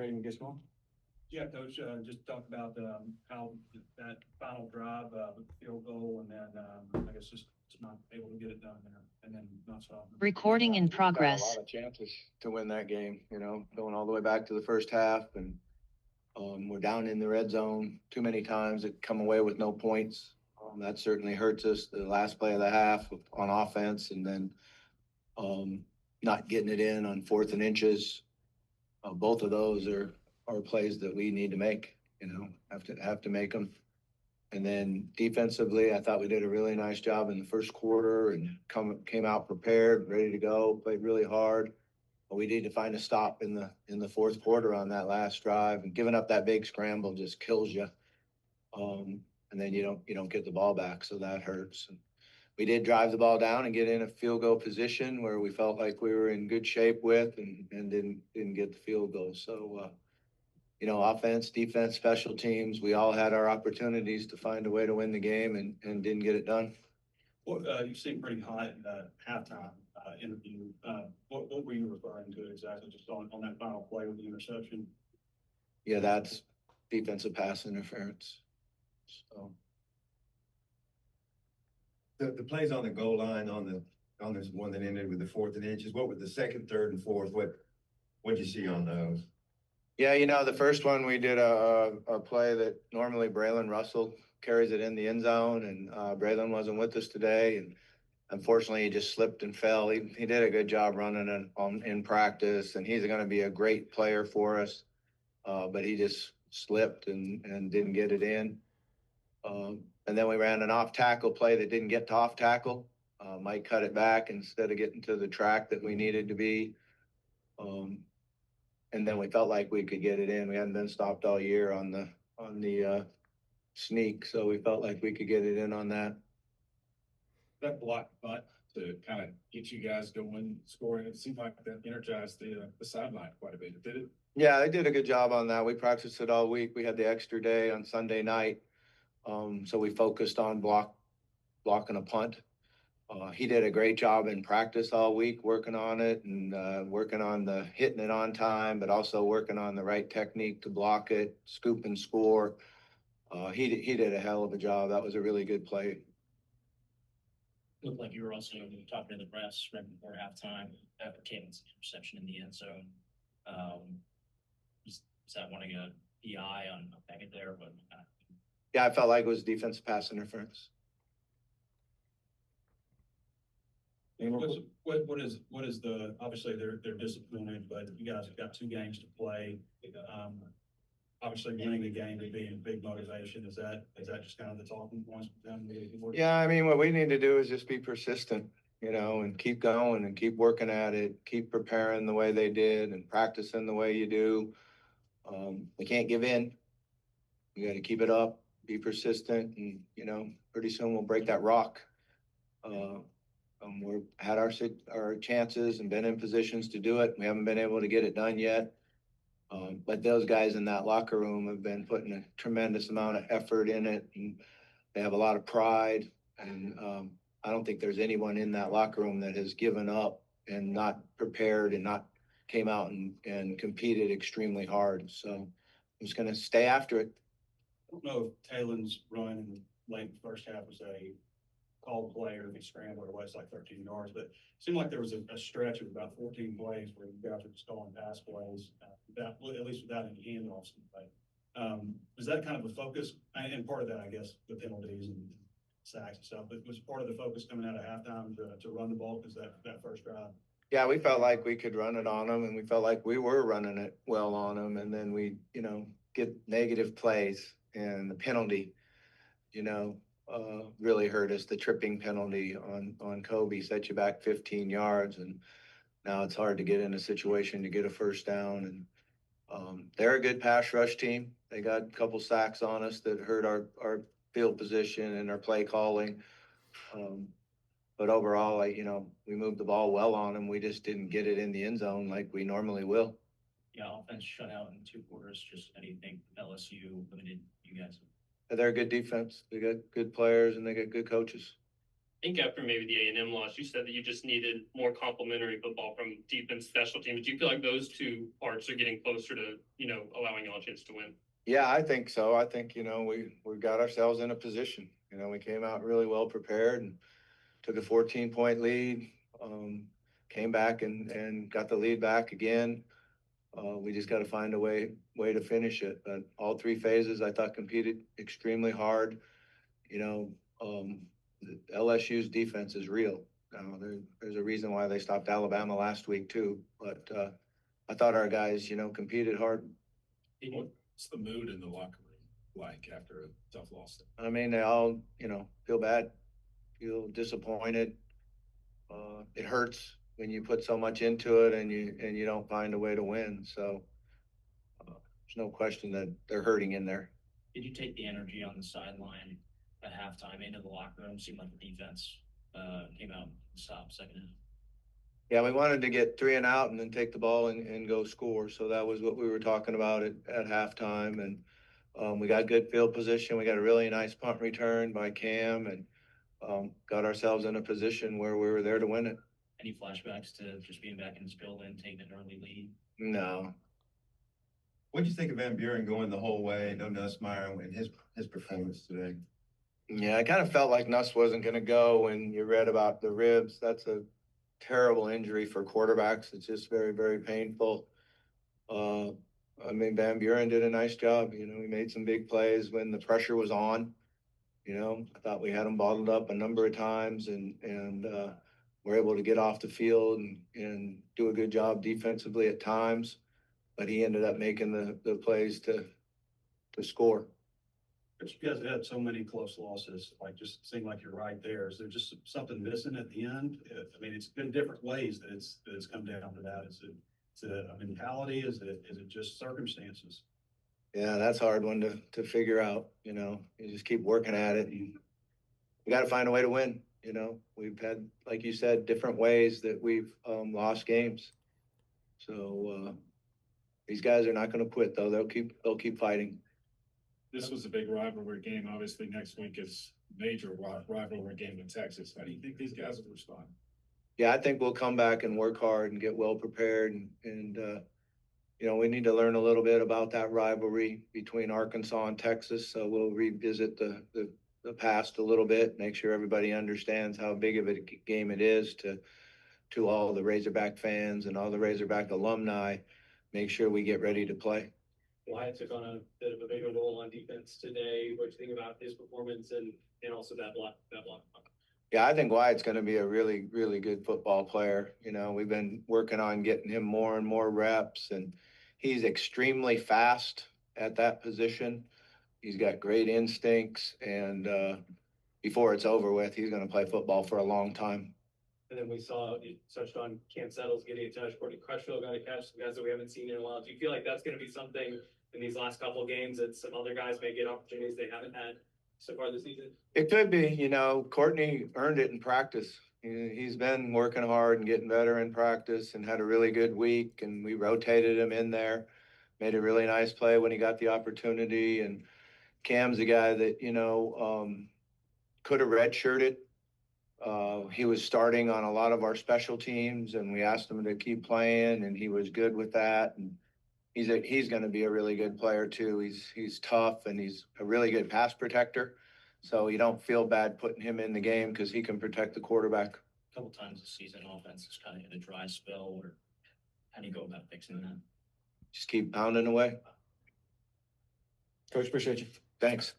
frustrating to get going? Yeah, Coach, just talk about how that final drive with the field goal, and then I guess just not able to get it done there, and then not stop. Recording in Got a progress. lot of chances to win that game, going all the way back to the first half, and we're down in the red zone too many times to come away with no points. That certainly hurts us the last play of the half on offense, and then not getting it in on 4th and inches. Both of those are plays that we need to make, have to make them. And then defensively, I thought we did a really nice job in the first quarter and came out prepared, ready to go, played really hard. But we need to find a stop in the fourth quarter on that last drive, and giving up that big scramble just kills you. And then you don't get the ball back, so that hurts. And we did drive the ball down and get in a field goal position where we felt like we were in good shape with, and didn't get the field goal. So offense, defense, special teams, we all had our opportunities to find a way to win the game, and didn't get it done. Well, you seem pretty hot in the halftime interview. What were you referring to exactly, just on that final play with the interception? Yeah, that's defensive pass interference. So the plays on the goal line on this one that ended with the 4th and inches, what were the second, third, and fourth? What'd you see on those? Yeah, the first one we did a play that normally Braylon Russell carries it in the end zone, and Braylon wasn't with us today, and unfortunately he just slipped and fell. He did a good job running it in practice, and he's going to be a great player for us, but he just slipped and didn't get it in. And then we ran an off tackle play that didn't get to off tackle. Mike cut it back instead of getting to the track that we needed to be. And then we felt like we could get it in. We hadn't been stopped all year on the sneak, so we felt like we could get it in on that. That block butt to kind of get you guys going, scoring, it seemed like that energized the sideline quite a bit, did it? Yeah, they did a good job on that. We practiced it all week. We had the extra day on Sunday night, so we focused on blocking a punt. He did a great job in practice all week, working on it and working on the hitting it on time, but also working on the right technique to block it, scoop and score. He did a hell of a job. That was a really good play. Looked like you were also talking to the press right before halftime after Caitlin's interception in the end zone. Was that wanting a PI on a packet there? But Yeah, I felt like it was defensive pass interference. What is the, obviously they're disappointed, but you guys have got 2 games to play. Obviously winning the game would be a big motivation. Is that just kind of the talking points? Yeah, I mean, what we need to do is just be persistent, and keep going and keep working at it, keep preparing the way they did and practicing the way you do. We can't give in. We got to keep it up, be persistent, and, pretty soon we'll break that rock. We've had our chances and been in positions to do it. We haven't been able to get it done yet. But those guys in that locker room have been putting a tremendous amount of effort in it, and they have a lot of pride. And I don't think there's anyone in that locker room that has given up and not prepared and not came out and competed extremely hard. So I'm just going to stay after it. I don't know if Taylor's run in the late first half was a called play or the scramble, or was like 13 yards, but it seemed like there was a stretch of about 14 plays where you guys were just calling pass plays, at least without any handoffs. Was that kind of a focus? And part of that, I guess, the penalties and sacks and stuff, but was part of the focus coming out of halftime to run the ball because that first drive? Yeah, we felt like we could run it on them, and we felt like we were running it well on them, and then we, get negative plays, and the penalty, really hurt us. The tripping penalty on Kobe set you back 15 yards, and now it's hard to get in a situation to get a first down. And they're a good pass rush team. They got a couple sacks on us that hurt our field position and our play calling. But overall, we moved the ball well on them. We just didn't get it in the end zone like we normally will. Yeah, offense shut out in 2 quarters. Just anything LSU limited you guys? They're a good defense. They got good players and they got good coaches. think after maybe the A&M loss, you said that you just needed more complementary football from defense, special teams. Do you feel like those two parts are getting closer to, allowing y'all a chance to win? Yeah, I think so. I think, we got ourselves in a position. We came out really well prepared and took a 14-point lead, came back and got the lead back again. We just got to find a way to finish it. But all three phases, I thought, competed extremely hard. LSU's defense is real. There's a reason why they stopped Alabama last week too. But I thought our guys, competed hard. What's the mood in the locker room like after a tough loss? I mean, they all, feel bad, feel disappointed. It hurts when you put so much into it and you don't find a way to win. So there's no question that they're hurting in there. Did you take the energy on the sideline at halftime into the locker room? Seemed like the defense came out and stopped second half. Yeah, we wanted to get 3 and out and then take the ball and go score. So that was what we were talking about at halftime. And we got good field position. We got a really nice punt return by Cam and got ourselves in a position where we were there to win it. Any flashbacks to just being back in this building, taking an early lead? No. What'd you think of Van Buren going the whole way? No Nussmeier and his performance today. Yeah, I kind of felt like Nuss wasn't going to go when you read about the ribs. That's a terrible injury for quarterbacks. It's just very, very painful. Van Buren did a nice job. He made some big plays when the pressure was on. I thought we had him bottled up a number of times and were able to get off the field and do a good job defensively at times. But he ended up making the plays to score. But you guys have had so many close losses, like just seem like you're right there. Is there just something missing at the end? I mean, it's been different ways that it's come down to that. Is it a mentality? Is it just circumstances? Yeah, that's a hard one to figure out. You just keep working at it. We got to find a way to win. We've had, like you said, different ways that we've lost games. So these guys are not going to quit, though. They'll keep fighting. This was a big rivalry game. Obviously, next week is major rivalry game in Texas. How do you think these guys will respond? Yeah, I think we'll come back and work hard and get well prepared. And we need to learn a little bit about that rivalry between Arkansas and Texas. So we'll revisit the past a little bit, make sure everybody understands how big of a game it is to all the Razorback fans and all the Razorback alumni. Make sure we get ready to play. Wyatt took on a bit of a bigger role on defense today. What do you think about his performance and also that block? Yeah, I think Wyatt's going to be a really, really good football player. We've been working on getting him more and more reps, and he's extremely fast at that position. He's got great instincts, and before it's over with, he's going to play football for a long time. And then we saw you touched on Cam Settles getting a touch. Courtney Crutchfield got a catch. Some guys that we haven't seen in a while. Do you feel like that's going to be something in these last couple of games that some other guys may get opportunities they haven't had so far this season? It could be. Courtney earned it in practice. He's been working hard and getting better in practice and had a really good week. And we rotated him in there, made a really nice play when he got the opportunity. And Cam's a guy that could have redshirted. He was starting on a lot of our special teams, and we asked him to keep playing, and he was good with that. And he's going to be a really good player too. He's tough, and he's a really good pass protector. So you don't feel bad putting him in the game because he can protect the quarterback. A couple times this season, offense is kind of in a dry spell. Or how do you go about fixing that? Just keep pounding away. Coach, appreciate you. Thanks.